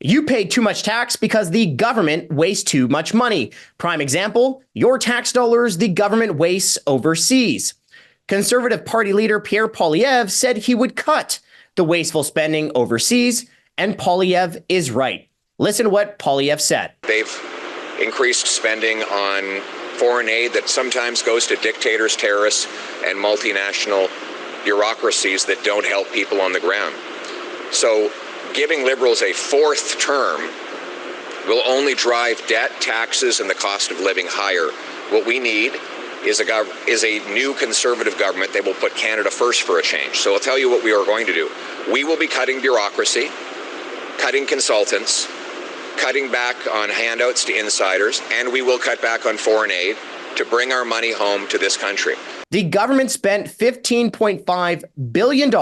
You pay too much tax because the government wastes too much money. Prime example, your tax dollars the government wastes overseas. Conservative Party leader Pierre Poilievre said he would cut the wasteful spending overseas, and Poilievre is right. Listen to what Poilievre said. They've increased spending on foreign aid that sometimes goes to dictators, terrorists, and multinational bureaucracies that don't help people on the ground. So giving Liberals a fourth term will only drive debt, taxes, and the cost of living higher. What we need is a new Conservative government that will put Canada first for a change. So I'll tell you what we are going to do. We will be cutting bureaucracy, cutting consultants, cutting back on handouts to insiders, and we will cut back on foreign aid to bring our money home to this country. The government spent $15.5 billion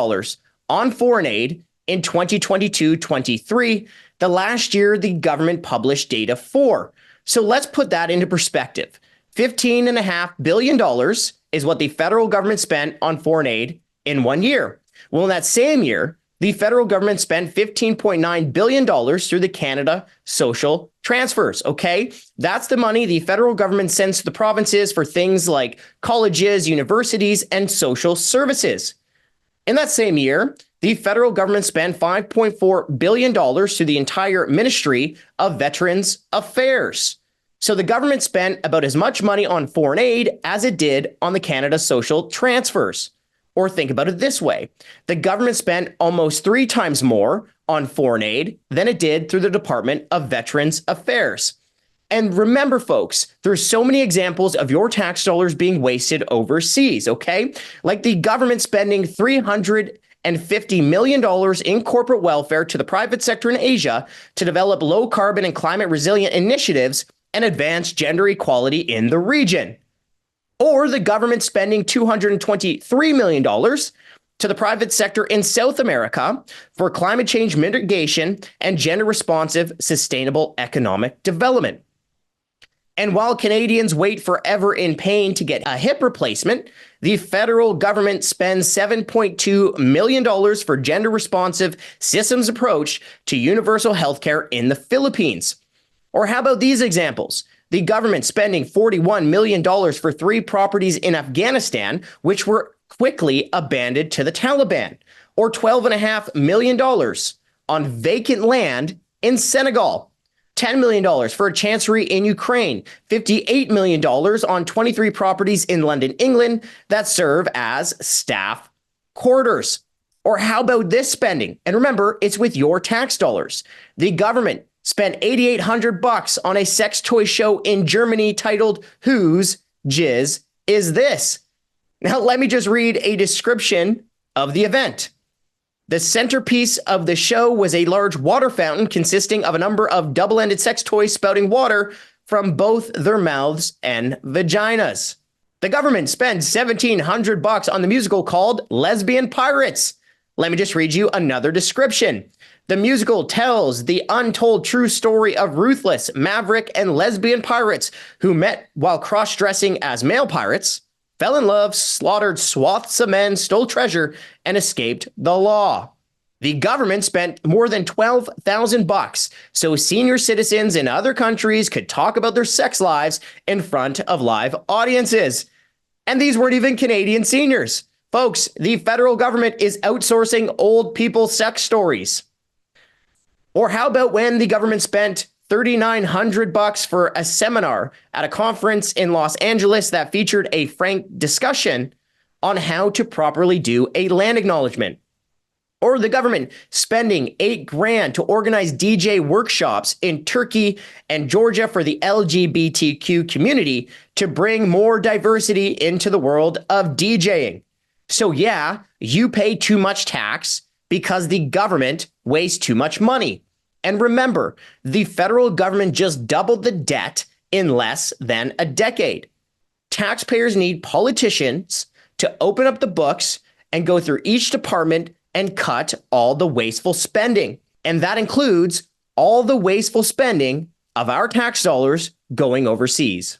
on foreign aid in 2022-23, the last year the government published data for. So let's put that into perspective. $15.5 billion is what the federal government spent on foreign aid in 1 year. Well, in that same year, the federal government spent $15.9 billion through the Canada Social Transfers, okay? That's the money the federal government sends to the provinces for things like colleges, universities, and social services. In that same year, the federal government spent $5.4 billion through the entire Ministry of Veterans Affairs. So the government spent about as much money on foreign aid as it did on the Canada Social Transfers. Or think about it this way. The government spent almost 3 times more on foreign aid than it did through the Department of Veterans Affairs. And remember, folks, there's so many examples of your tax dollars being wasted overseas, okay? Like the government spending $350 million in corporate welfare to the private sector in Asia to develop low carbon and climate resilient initiatives and advance gender equality in the region. Or the government spending $223 million to the private sector in South America for climate change mitigation and gender responsive sustainable economic development. And while Canadians wait forever in pain to get a hip replacement, the federal government spends $7.2 million for gender responsive systems approach to universal healthcare in the Philippines. Or how about these examples? The government spending $41 million for 3 properties in Afghanistan, which were quickly abandoned to the Taliban, or $12.5 million on vacant land in Senegal, $10 million for a chancery in Ukraine, $58 million on 23 properties in London, England that serve as staff quarters. Or how about this spending? And remember, it's with your tax dollars. The government spent $8,800 on a sex toy show in Germany titled Whose Jizz Is This? Now, let me just read a description of the event. The centerpiece of the show was a large water fountain consisting of a number of double-ended sex toys spouting water from both their mouths and vaginas. The government spent $1,700 on the musical called Lesbian Pirates. Let me just read you another description. The musical tells the untold true story of ruthless, maverick, and lesbian pirates who met while cross-dressing as male pirates, fell in love, slaughtered swaths of men, stole treasure, and escaped the law. The government spent more than $12,000 so senior citizens in other countries could talk about their sex lives in front of live audiences. And these weren't even Canadian seniors. Folks, the federal government is outsourcing old people sex stories. Or how about when the government spent $3,900 for a seminar at a conference in Los Angeles that featured a frank discussion on how to properly do a land acknowledgement? Or the government spending $8,000 to organize DJ workshops in Turkey and Georgia for the LGBTQ community to bring more diversity into the world of DJing. So yeah, you pay too much tax because the government wastes too much money. And remember, the federal government just doubled the debt in less than a decade. Taxpayers need politicians to open up the books and go through each department and cut all the wasteful spending. And that includes all the wasteful spending of our tax dollars going overseas.